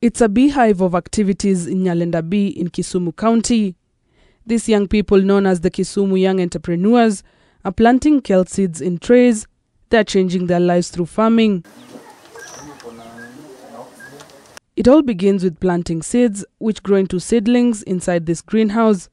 It's a beehive of activities in Nyalenda B in Kisumu County. These young people, known as the Kisumu Young Entrepreneurs, are planting kale seeds in trays. They're changing their lives through farming. It all begins with planting seeds, which grow into seedlings inside this greenhouse.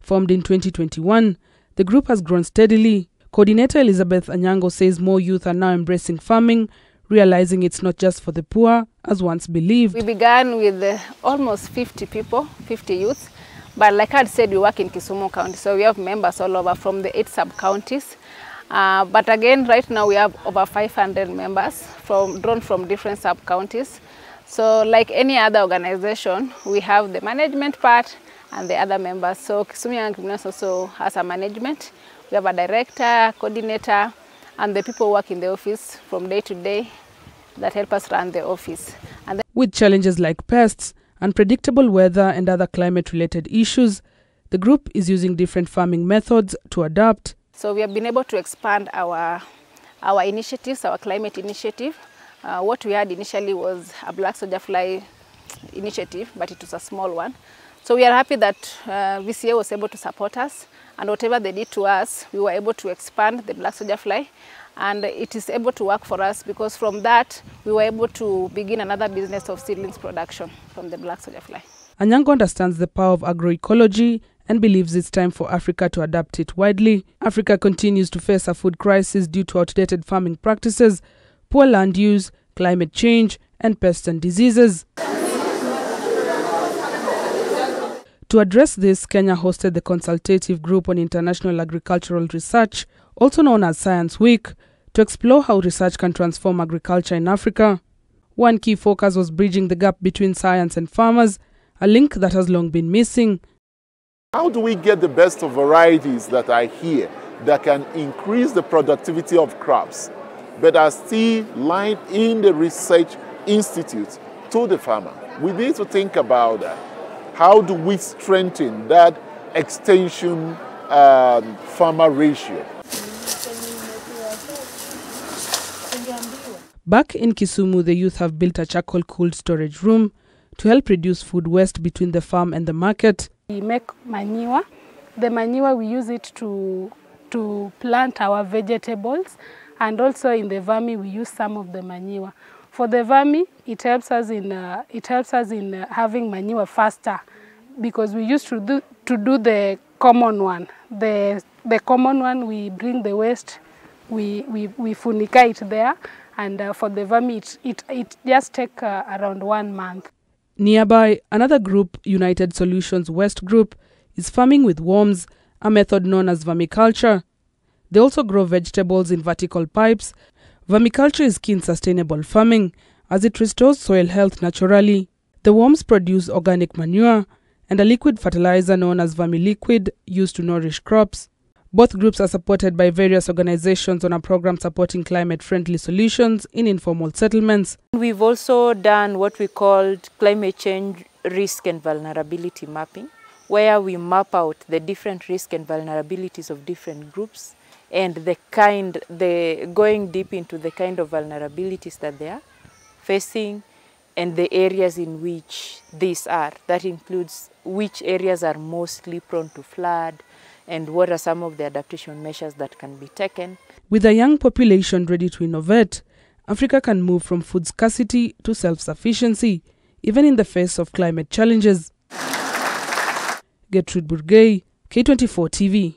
Formed in 2021, the group has grown steadily. Coordinator Elizabeth Anyango says more youth are now embracing farming, realizing it's not just for the poor, as once believed. We began with almost 50 people, 50 youths. But like I said, we work in Kisumu County, so we have members all over from the 8 sub-counties. But again, right now we have over 500 members drawn from different sub-counties. So like any other organization, we have the management part and the other members. So Kisumu Young Entrepreneurs also has a management. We have a director, coordinator, and the people who work in the office from day to day that help us run the office. And with challenges like pests, unpredictable weather and other climate-related issues, the group is using different farming methods to adapt. So we have been able to expand our initiatives, our climate initiative. What we had initially was a black soldier fly initiative, but it was a small one. So we are happy that VCA was able to support us, and whatever they did to us, we were able to expand the black soldier fly, and it is able to work for us because from that we were able to begin another business of seedlings production from the black soldier fly. Anyango understands the power of agroecology and believes it's time for Africa to adapt it widely. Africa continues to face a food crisis due to outdated farming practices, poor land use, climate change, and pests and diseases. To address this, Kenya hosted the Consultative Group on International Agricultural Research, also known as Science Week, to explore how research can transform agriculture in Africa. One key focus was bridging the gap between science and farmers, a link that has long been missing. How do we get the best of varieties that are here that can increase the productivity of crops, but are still lying in the research institute to the farmer? We need to think about that. How do we strengthen that extension farmer ratio? Back in Kisumu, the youth have built a charcoal cooled storage room to help reduce food waste between the farm and the market. We make manure. The manure, we use it to plant our vegetables, and also in the vermi we use some of the manure. For the vermi, it helps us in having manure faster, because we used to do the common one. The common one, we bring the waste, we funicate it there, and for the vermi it just take around 1 month. Nearby, another group, United Solutions West Group, is farming with worms, a method known as vermiculture. They also grow vegetables in vertical pipes. Vermiculture is key in sustainable farming, as it restores soil health naturally. The worms produce organic manure and a liquid fertilizer known as vermiliquid used to nourish crops. Both groups are supported by various organizations on a program supporting climate-friendly solutions in informal settlements. We've also done what we called climate change risk and vulnerability mapping, where we map out the different risk and vulnerabilities of different groups, and going deep into the kind of vulnerabilities that they are facing and the areas in which these are. That includes which areas are mostly prone to flood and what are some of the adaptation measures that can be taken. With a young population ready to innovate, Africa can move from food scarcity to self-sufficiency, even in the face of climate challenges. Gertrude Burgay, K24 TV.